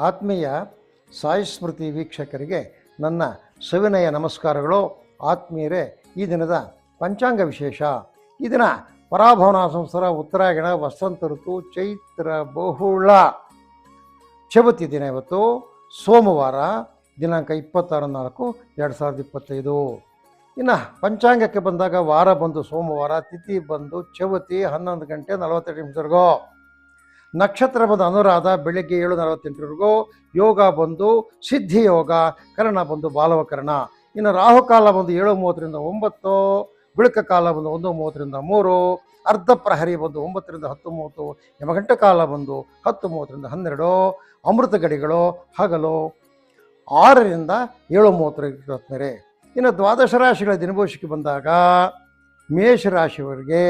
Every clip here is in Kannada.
ಆತ್ಮೀಯ ಸಾಯಿ ಸ್ಮೃತಿ ವೀಕ್ಷಕರಿಗೆ ನನ್ನ ಸವಿನಯ ನಮಸ್ಕಾರಗಳು. ಆತ್ಮೀಯರೇ, ಈ ದಿನದ ಪಂಚಾಂಗ ವಿಶೇಷ. ಈ ದಿನ ಪರಾಭವನ ಸಂವತ್ಸರ ಉತ್ತರಾಯಣ ವಸಂತ ಋತು ಚೈತ್ರ ಬಹುಳ ಚವತಿ ದಿನ. ಇವತ್ತು ಸೋಮವಾರ, ದಿನಾಂಕ 26/4/2025. ಇನ್ನು ಪಂಚಾಂಗಕ್ಕೆ ಬಂದಾಗ ವಾರ ಬಂದು ಸೋಮವಾರ, ತಿಥಿ ಬಂದು ಚವತಿ 11 ಗಂಟೆ 48 ನಿಮಿಷವರೆಗೂ, ನಕ್ಷತ್ರ ಬಂದು ಅನುರಾಧ ಬೆಳಗ್ಗೆ 7:48ವರೆಗೂ, ಯೋಗ ಬಂದು ಸಿದ್ಧಿ ಯೋಗ, ಕರ್ಣ ಬಂದು ಬಾಲವಕರ್ಣ. ಇನ್ನು ರಾಹುಕಾಲ ಬಂದು 7:30ರಿಂದ 9, ಗುಳಿಕ ಕಾಲ ಬಂದು 1:30ರಿಂದ 3, ಅರ್ಧ ಪ್ರಹರಿ ಬಂದು 9ರಿಂದ 10:30, ಯಮಗಂಟ ಕಾಲ ಬಂದು 10:30ರಿಂದ 12, ಅಮೃತ ಗಡಿಗಳು ಹಗಲು 6ರಿಂದ 7:30. ಇನ್ನು ದ್ವಾದಶ ರಾಶಿಗಳ ದಿನಭವಿಷ್ಯಕ್ಕೆ ಬಂದಾಗ ಮೇಷರಾಶಿಯವರಿಗೆ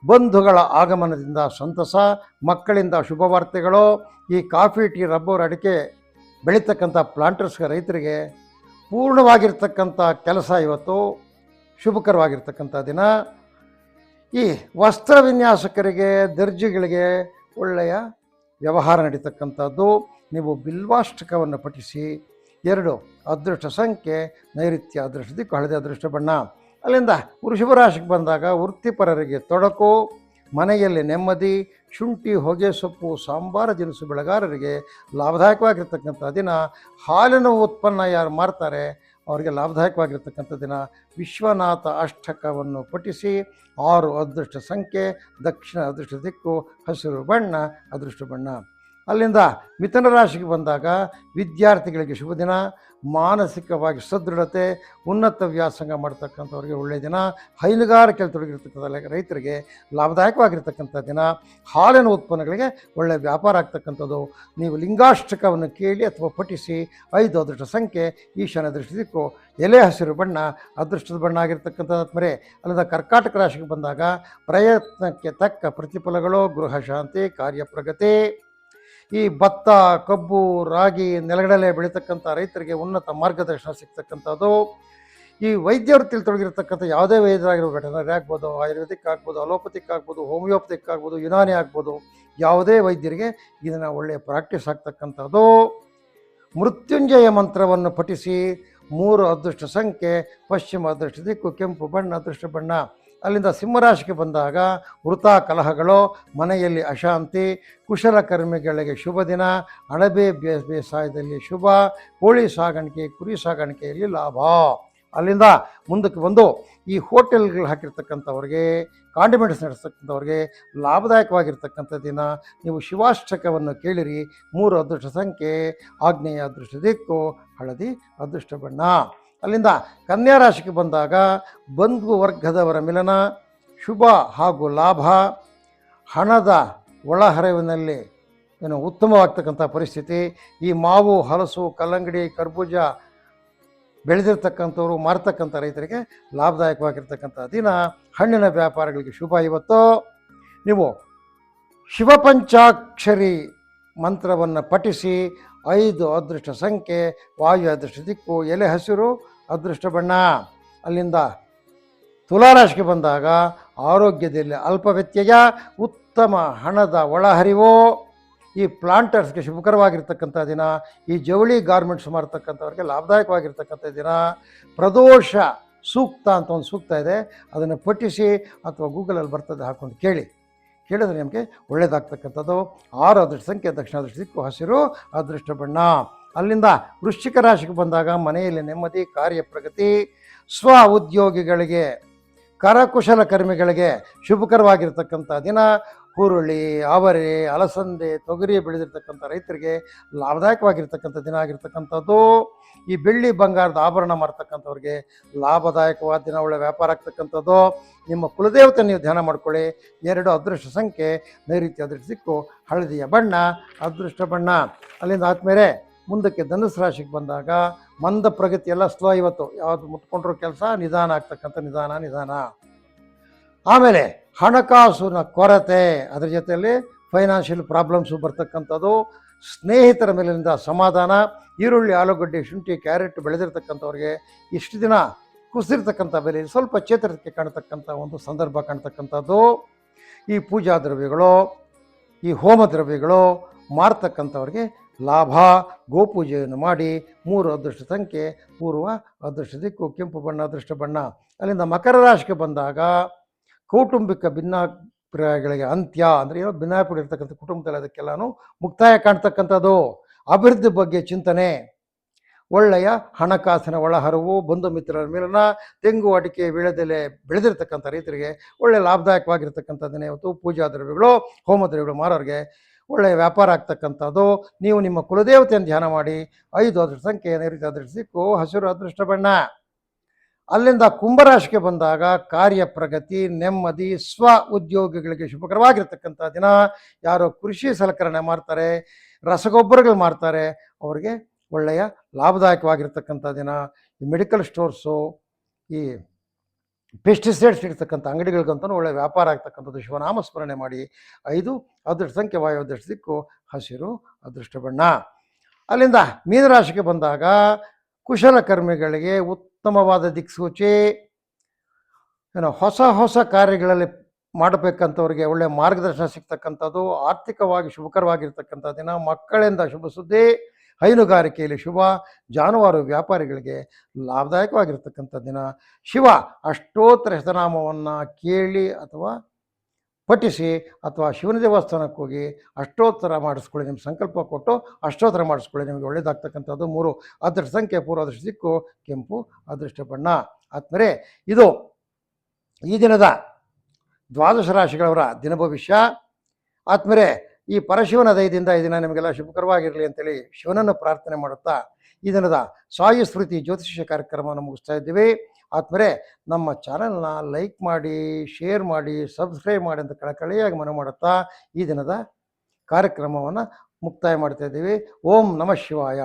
ಬಂಧುಗಳ ಆಗಮನದಿಂದ ಸಂತಸ, ಮಕ್ಕಳಿಂದ ಶುಭವಾರ್ತೆಗಳು. ಈ ಕಾಫಿ, ಟೀ, ರಬ್ಬರ್, ಅಡಿಕೆ ಬೆಳೀತಕ್ಕಂಥ ಪ್ಲಾಂಟರ್ಸ್ಗೆ, ರೈತರಿಗೆ ಪೂರ್ಣವಾಗಿರ್ತಕ್ಕಂಥ ಕೆಲಸ ಇವತ್ತು ಶುಭಕರವಾಗಿರ್ತಕ್ಕಂಥ ದಿನ. ಈ ವಸ್ತ್ರ ವಿನ್ಯಾಸಕರಿಗೆ, ದರ್ಜಿಗಳಿಗೆ ಒಳ್ಳೆಯ ವ್ಯವಹಾರ ನಡೀತಕ್ಕಂಥದ್ದು. ನೀವು ಬಿಲ್ವಾಷ್ಟಕವನ್ನು ಪಠಿಸಿ. 2 ಅದೃಷ್ಟ ಸಂಖ್ಯೆ ನೈಋತ್ಯ, ಅದೃಷ್ಟ ದಿಕ್ಕು ಹಳದಿ, ಅದೃಷ್ಟ ಬಣ್ಣ. ಅಲ್ಲಿಂದ ವೃಷಭ ರಾಶಿಗೆ ಬಂದಾಗ ವೃತ್ತಿಪರರಿಗೆ ತೊಡಕು, ಮನೆಯಲ್ಲಿ ನೆಮ್ಮದಿ, ಶುಂಠಿ, ಹೊಗೆ ಸೊಪ್ಪು, ಸಾಂಬಾರ ದಿನಸು ಬೆಳೆಗಾರರಿಗೆ ಲಾಭದಾಯಕವಾಗಿರ್ತಕ್ಕಂಥ ದಿನ. ಹಾಲಿನ ಉತ್ಪನ್ನ ಯಾರು ಮಾರ್ತಾರೆ ಅವರಿಗೆ ಲಾಭದಾಯಕವಾಗಿರ್ತಕ್ಕಂಥ ದಿನ. ವಿಶ್ವನಾಥ ಅಷ್ಟಕವನ್ನು ಪಠಿಸಿ. 6 ಅದೃಷ್ಟ ಸಂಖ್ಯೆ ದಕ್ಷಿಣ, ಅದೃಷ್ಟ ದಿಕ್ಕು ಹಸಿರು ಬಣ್ಣ, ಅದೃಷ್ಟ ಬಣ್ಣ. ಅಲ್ಲಿಂದ ಮಿಥುನ ರಾಶಿಗೆ ಬಂದಾಗ ವಿದ್ಯಾರ್ಥಿಗಳಿಗೆ ಶುಭ ದಿನ, ಮಾನಸಿಕವಾಗಿ ಸದೃಢತೆ, ಉನ್ನತ ವ್ಯಾಸಂಗ ಮಾಡ್ತಕ್ಕಂಥವ್ರಿಗೆ ಒಳ್ಳೆಯ ದಿನ. ಹೈನುಗಾರಿಕೆಯಲ್ಲಿ ತೊಡಗಿರ್ತಕ್ಕಂಥ ರೈತರಿಗೆ ಲಾಭದಾಯಕವಾಗಿರ್ತಕ್ಕಂಥ ದಿನ. ಹಾಲಿನ ಉತ್ಪನ್ನಗಳಿಗೆ ಒಳ್ಳೆಯ ವ್ಯಾಪಾರ ಆಗ್ತಕ್ಕಂಥದ್ದು. ನೀವು ಲಿಂಗಾಷ್ಟಕವನ್ನು ಕೇಳಿ ಅಥವಾ ಪಠಿಸಿ. 5 ಅದೃಷ್ಟ ಸಂಖ್ಯೆ ಈಶಾನ್ಯ ದೃಷ್ಟಿ ದಿಕ್ಕು ಎಲೆ ಹಸಿರು ಬಣ್ಣ, ಅದೃಷ್ಟದ ಬಣ್ಣ ಆಗಿರ್ತಕ್ಕಂಥದ್ದು. ಅಲ್ಲಿಂದ ಕರ್ಕಾಟಕ ರಾಶಿಗೆ ಬಂದಾಗ ಪ್ರಯತ್ನಕ್ಕೆ ತಕ್ಕ ಪ್ರತಿಫಲಗಳು, ಗೃಹ ಶಾಂತಿ, ಕಾರ್ಯ ಪ್ರಗತಿ. ಈ ಭತ್ತ, ಕಬ್ಬು, ರಾಗಿ, ನೆಲಗಡಲೆ ಬೆಳೀತಕ್ಕಂಥ ರೈತರಿಗೆ ಉನ್ನತ ಮಾರ್ಗದರ್ಶನ ಸಿಗ್ತಕ್ಕಂಥದ್ದು. ಈ ವೈದ್ಯ ವೃತ್ತಿಯಲ್ಲಿ ತೊಡಗಿರ್ತಕ್ಕಂಥ ಯಾವುದೇ ವೈದ್ಯರಾಗಿರೋ, ವೆಟರ್ನರಿ ಆಗ್ಬೋದು, ಆಯುರ್ವೇದಿಕ್ ಆಗ್ಬೋದು, ಅಲೋಪತಿಕ್ ಆಗ್ಬೋದು, ಹೋಮಿಯೋಪತಿಕ್ ಆಗ್ಬೋದು, ಯುನಾನಿ ಆಗ್ಬೋದು, ಯಾವುದೇ ವೈದ್ಯರಿಗೆ ಇದನ್ನು ಒಳ್ಳೆಯ ಪ್ರಾಕ್ಟೀಸ್ ಆಗ್ತಕ್ಕಂಥದ್ದು. ಮೃತ್ಯುಂಜಯ ಮಂತ್ರವನ್ನು ಪಠಿಸಿ. 3 ಅದೃಷ್ಟ ಸಂಖ್ಯೆ ಪಶ್ಚಿಮ, ಅದೃಷ್ಟ ದಿಕ್ಕು ಕೆಂಪು ಬಣ್ಣ, ಅದೃಷ್ಟ ಬಣ್ಣ. ಅಲ್ಲಿಂದ ಸಿಂಹರಾಶಿಗೆ ಬಂದಾಗ ವೃಥಾ ಕಲಹಗಳು, ಮನೆಯಲ್ಲಿ ಅಶಾಂತಿ, ಕುಶಲಕರ್ಮಿಗಳಿಗೆ ಶುಭ ದಿನ, ಅಣಬೆ ಬೇಸಾಯದಲ್ಲಿ ಶುಭ, ಕೋಳಿ ಸಾಗಾಣಿಕೆ, ಕುರಿ ಸಾಗಾಣಿಕೆಯಲ್ಲಿ ಲಾಭ. ಅಲ್ಲಿಂದ ಮುಂದಕ್ಕೆ ಬಂದು ಈ ಹೋಟೆಲ್ಗಳು ಹಾಕಿರ್ತಕ್ಕಂಥವ್ರಿಗೆ, ಕಾಂಡಿಮೆಂಟ್ಸ್ ನಡೆಸ್ತಕ್ಕಂಥವ್ರಿಗೆ ಲಾಭದಾಯಕವಾಗಿರ್ತಕ್ಕಂಥ ದಿನ. ನೀವು ಶಿವಾಷ್ಟಕವನ್ನು ಕೇಳಿರಿ. 3 ಅದೃಷ್ಟ ಸಂಖ್ಯೆ ಆಗ್ನೇಯ, ಅದೃಷ್ಟ ದಿಕ್ಕು ಹಳದಿ, ಅದೃಷ್ಟ ಬಣ್ಣ. ಅಲ್ಲಿಂದ ಕನ್ಯಾ ರಾಶಿಗೆ ಬಂದಾಗ ಬಂಧು ವರ್ಗದವರ ಮಿಲನ, ಶುಭ ಹಾಗೂ ಲಾಭ, ಹಣದ ಒಳಹರಿವಿನಲ್ಲಿ ಉತ್ತಮವಾಗ್ತಕ್ಕಂಥ ಪರಿಸ್ಥಿತಿ. ಈ ಮಾವು, ಹಲಸು, ಕಲ್ಲಂಗಡಿ, ಕರ್ಬೂಜ ಬೆಳೆದಿರ್ತಕ್ಕಂಥವ್ರು, ಮಾರ್ತಕ್ಕಂಥ ರೈತರಿಗೆ ಲಾಭದಾಯಕವಾಗಿರ್ತಕ್ಕಂಥ ದಿನ. ಹಣ್ಣಿನ ವ್ಯಾಪಾರಗಳಿಗೆ ಶುಭ. ಇವತ್ತು ನೀವು ಶಿವಪಂಚಾಕ್ಷರಿ ಮಂತ್ರವನ್ನು ಪಠಿಸಿ. 5 ಅದೃಷ್ಟ ಸಂಖ್ಯೆ ವಾಯು, ಅದೃಷ್ಟ ದಿಕ್ಕು ಎಲೆ ಹಸಿರು, ಅದೃಷ್ಟ ಬಣ್ಣ. ಅಲ್ಲಿಂದ ತುಲಾರಾಶಿಗೆ ಬಂದಾಗ ಆರೋಗ್ಯದಲ್ಲಿ ಅಲ್ಪ ವ್ಯತ್ಯಯ, ಉತ್ತಮ ಹಣದ ಒಳಹರಿವು. ಈ ಪ್ಲಾಂಟರ್ಸ್ಗೆ ಶುಭಕರವಾಗಿರ್ತಕ್ಕಂಥ ದಿನ. ಈ ಜವಳಿ ಗಾರ್ಮೆಂಟ್ಸ್ ಮಾರ್ತಕ್ಕಂಥವ್ರಿಗೆ ಲಾಭದಾಯಕವಾಗಿರ್ತಕ್ಕಂಥ ದಿನ. ಪ್ರದೋಷ ಸೂಕ್ತ ಅಂತ ಒಂದು ಸೂಕ್ತ ಇದೆ, ಅದನ್ನು ಪಠಿಸಿ ಅಥವಾ ಗೂಗಲಲ್ಲಿ ಬರ್ತದೆ, ಹಾಕ್ಕೊಂಡು ಕೇಳಿದ್ರೆ ನಿಮಗೆ ಒಳ್ಳೆಯದಾಗ್ತಕ್ಕಂಥದ್ದು. 6 ಅದೃಷ್ಟ ಸಂಖ್ಯೆ ದಕ್ಷಿಣ, ಅದೃಷ್ಟ ದಿಕ್ಕು ಹಸಿರು, ಅದೃಷ್ಟ ಬಣ್ಣ. ಅಲ್ಲಿಂದ ವೃಶ್ಚಿಕ ರಾಶಿಗೆ ಬಂದಾಗ ಮನೆಯಲ್ಲಿ ನೆಮ್ಮದಿ, ಕಾರ್ಯ ಪ್ರಗತಿ. ಸ್ವ ಉದ್ಯೋಗಿಗಳಿಗೆ, ಕರಕುಶಲ ಕರ್ಮಿಗಳಿಗೆ ಶುಭಕರವಾಗಿರ್ತಕ್ಕಂಥ ದಿನ. ಹುರುಳಿ, ಅವರೆ, ಅಲಸಂದೆ, ತೊಗರಿ ಬೆಳೆದಿರ್ತಕ್ಕಂಥ ರೈತರಿಗೆ ಲಾಭದಾಯಕವಾಗಿರ್ತಕ್ಕಂಥ ದಿನ ಆಗಿರ್ತಕ್ಕಂಥದ್ದು. ಈ ಬೆಳ್ಳಿ ಬಂಗಾರದ ಆಭರಣ ಮಾಡ್ತಕ್ಕಂಥವ್ರಿಗೆ ಲಾಭದಾಯಕವಾದ ದಿನ, ಒಳ್ಳೆಯ ವ್ಯಾಪಾರ ಆಗ್ತಕ್ಕಂಥದ್ದು. ನಿಮ್ಮ ಕುಲದೇವತೆ ನೀವು ಧ್ಯಾನ ಮಾಡ್ಕೊಳ್ಳಿ. 2 ಅದೃಷ್ಟ ಸಂಖ್ಯೆ ನೈಋತ್ಯ, ಅದೃಷ್ಟ ದಿಕ್ಕು ಹಳದಿಯ ಬಣ್ಣ, ಅದೃಷ್ಟ ಬಣ್ಣ. ಅಲ್ಲಿಂದ ಆದಮೇಲೆ ಮುಂದಕ್ಕೆ ಧನುಸು ರಾಶಿಗೆ ಬಂದಾಗ ಮಂದ ಪ್ರಗತಿ, ಎಲ್ಲ ಸ್ಲೋ. ಇವತ್ತು ಯಾವುದು ಮುಟ್ಕೊಂಡ್ರೂ ಕೆಲಸ ನಿಧಾನ ಆಗ್ತಕ್ಕಂಥ ನಿಧಾನ. ಆಮೇಲೆ ಹಣಕಾಸಿನ ಕೊರತೆ, ಅದರ ಜೊತೆಯಲ್ಲಿ ಫೈನಾನ್ಷಿಯಲ್ ಪ್ರಾಬ್ಲಮ್ಸು ಬರ್ತಕ್ಕಂಥದ್ದು. ಸ್ನೇಹಿತರ ಮೇಲಿಂದ ಸಮಾಧಾನ. ಈರುಳ್ಳಿ, ಆಲೂಗಡ್ಡೆ, ಶುಂಠಿ, ಕ್ಯಾರೆಟ್ ಬೆಳೆದಿರ್ತಕ್ಕಂಥವ್ರಿಗೆ ಇಷ್ಟು ದಿನ ಕುಸಿದಿರ್ತಕ್ಕಂಥ ಬೆಲೆ ಸ್ವಲ್ಪ ಚೇತರಿಕೆ ಕಾಣ್ತಕ್ಕಂಥ ಒಂದು ಸಂದರ್ಭ ಕಾಣ್ತಕ್ಕಂಥದ್ದು. ಈ ಪೂಜಾ ದ್ರವ್ಯಗಳು, ಈ ಹೋಮ ದ್ರವ್ಯಗಳು ಮಾರ್ತಕ್ಕಂಥವ್ರಿಗೆ ಲಾಭ. ಗೋಪೂಜೆಯನ್ನು ಮಾಡಿ. 3 ಅದೃಷ್ಟ ಸಂಖ್ಯೆ ಪೂರ್ವ, ಅದೃಷ್ಟ ದಿಕ್ಕು ಕೆಂಪು ಬಣ್ಣ, ಅದೃಷ್ಟ ಬಣ್ಣ. ಅಲ್ಲಿಂದ ಮಕರ ರಾಶಿಗೆ ಬಂದಾಗ ಕೌಟುಂಬಿಕ ಭಿನ್ನಾಭಿಪ್ರಾಯಗಳಿಗೆ ಅಂತ್ಯ, ಅಂದರೆ ಏನೋ ಭಿನ್ನಾಭಿಪ್ರಾಯ ಇರ್ತಕ್ಕಂಥ ಕುಟುಂಬದಲ್ಲಿ ಅದಕ್ಕೆಲ್ಲನೂ ಮುಕ್ತಾಯ ಕಾಣ್ತಕ್ಕಂಥದ್ದು. ಅಭಿವೃದ್ಧಿ ಬಗ್ಗೆ ಚಿಂತನೆ, ಒಳ್ಳೆಯ ಹಣಕಾಸಿನ ಒಳಹರಿವು, ಬಂಧು ಮಿತ್ರರ ಮೇಲನ, ತೆಂಗು ಅಡಿಕೆ ವೀಳ್ಯದೆಲೆ ಬೆಳೆದಿರ್ತಕ್ಕಂಥ ರೈತರಿಗೆ ಒಳ್ಳೆಯ ಲಾಭದಾಯಕವಾಗಿರ್ತಕ್ಕಂಥ ದಿನ ಇವತ್ತು. ಪೂಜಾ ದ್ರವ್ಯಗಳು, ಹೋಮ ದ್ರವ್ಯಗಳು ಮಾರೋರಿಗೆ ಒಳ್ಳೆಯ ವ್ಯಾಪಾರ ಆಗ್ತಕ್ಕಂಥದ್ದು. ನೀವು ನಿಮ್ಮ ಕುಲದೇವತೆಯನ್ನು ಧ್ಯಾನ ಮಾಡಿ. 5 ಅದೃಷ್ಟ ಸಂಖ್ಯೆ ನೈಋತ್ಯ, ಅದೃಷ್ಟ ದಿಕ್ಕು ಹಸಿರು, ಅದೃಷ್ಟ ಬಣ್ಣ. ಅಲ್ಲಿಂದ ಕುಂಭರಾಶಿಗೆ ಬಂದಾಗ ಕಾರ್ಯ ಪ್ರಗತಿ, ನೆಮ್ಮದಿ, ಸ್ವ ಉದ್ಯೋಗಿಗಳಿಗೆ ಶುಭಕರವಾಗಿರ್ತಕ್ಕಂಥ ದಿನ. ಯಾರು ಕೃಷಿ ಸಲಕರಣೆ ಮಾಡ್ತಾರೆ, ರಸಗೊಬ್ಬರಗಳು ಮಾಡ್ತಾರೆ, ಅವರಿಗೆ ಒಳ್ಳೆಯ ಲಾಭದಾಯಕವಾಗಿರ್ತಕ್ಕಂಥ ದಿನ. ಈ ಮೆಡಿಕಲ್ ಸ್ಟೋರ್ಸು, ಈ ಪೆಸ್ಟಿಸೈಡ್ಸ್ ಇರ್ತಕ್ಕಂಥ ಅಂಗಡಿಗಳಿಗಂತೂ ಒಳ್ಳೆಯ ವ್ಯಾಪಾರ ಆಗ್ತಕ್ಕಂಥದ್ದು. ಶಿವನಾಮ ಸ್ಮರಣೆ ಮಾಡಿ. 5 ಅದೃಷ್ಟ ಸಂಖ್ಯೆ ವಾಯು, ಅದೃಷ್ಟ ದಿಕ್ಕು ಹಸಿರು, ಅದೃಷ್ಟ ಬಣ್ಣ. ಅಲ್ಲಿಂದ ಮೀನರಾಶಿಗೆ ಬಂದಾಗ ಕುಶಲಕರ್ಮಿಗಳಿಗೆ ಉತ್ತಮವಾದ ದಿಕ್ಸೂಚಿ. ಹೊಸ ಹೊಸ ಕಾರ್ಯಗಳಲ್ಲಿ ಮಾಡಬೇಕಂತವ್ರಿಗೆ ಒಳ್ಳೆಯ ಮಾರ್ಗದರ್ಶನ ಸಿಗ್ತಕ್ಕಂಥದ್ದು. ಆರ್ಥಿಕವಾಗಿ ಶುಭಕರವಾಗಿರ್ತಕ್ಕಂಥ ದಿನ. ಮಕ್ಕಳಿಂದ ಶುಭ ಸುದ್ದಿ. ಹೈನುಗಾರಿಕೆಯಲ್ಲಿ ಶುಭ. ಜಾನುವಾರು ವ್ಯಾಪಾರಿಗಳಿಗೆ ಲಾಭದಾಯಕವಾಗಿರ್ತಕ್ಕಂಥ ದಿನ. ಶಿವ ಅಷ್ಟೋತ್ತರ ಶತನಾಮವನ್ನು ಕೇಳಿ ಅಥವಾ ಪಠಿಸಿ, ಅಥವಾ ಶಿವನ ದೇವಸ್ಥಾನಕ್ಕೆ ಹೋಗಿ ಅಷ್ಟೋತ್ತರ ಮಾಡಿಸ್ಕೊಳ್ಳಿ. ನಿಮ್ಮ ಸಂಕಲ್ಪ ಕೊಟ್ಟು ಅಷ್ಟೋತ್ತರ ಮಾಡಿಸ್ಕೊಳ್ಳಿ, ನಿಮಗೆ ಒಳ್ಳೆಯದಾಗ್ತಕ್ಕಂಥದ್ದು. 3 ಅದೃಷ್ಟ ಸಂಖ್ಯೆ ಪೂರ್ವ, ಅದೃಷ್ಟ ದಿಕ್ಕು ಕೆಂಪು, ಅದೃಷ್ಟ ಬಣ್ಣ. ಆದ್ಮೇಲೆ ಇದು ಈ ದಿನದ 12 ರಾಶಿಗಳವರ ದಿನ ಭವಿಷ್ಯ. ಆದ್ಮೇಲೆ ಈ ಪರಶಿವನ ದಯದಿಂದ ಈ ದಿನ ನಿಮಗೆಲ್ಲ ಶುಭಕರವಾಗಿರಲಿ ಅಂತೇಳಿ ಶಿವನನ್ನು ಪ್ರಾರ್ಥನೆ ಮಾಡುತ್ತಾ ಈ ದಿನದ ಸಾಯಿ ಸ್ಮೃತಿ ಜ್ಯೋತಿಷ್ಯ ಕಾರ್ಯಕ್ರಮವನ್ನು ಮುಗಿಸ್ತಾ ಇದ್ದೀವಿ. ಆದ್ಮೇಲೆ ನಮ್ಮ ಚಾನಲ್ನ ಲೈಕ್ ಮಾಡಿ, ಶೇರ್ ಮಾಡಿ, ಸಬ್ಸ್ಕ್ರೈಬ್ ಮಾಡಿ ಅಂತ ಕಳಕಳಿಯಾಗಿ ಮನವಿ ಮಾಡುತ್ತಾ ಈ ದಿನದ ಕಾರ್ಯಕ್ರಮವನ್ನು ಮುಕ್ತಾಯ ಮಾಡ್ತಾ ಇದ್ದೀವಿ. ಓಂ ನಮಃ ಶಿವಾಯ.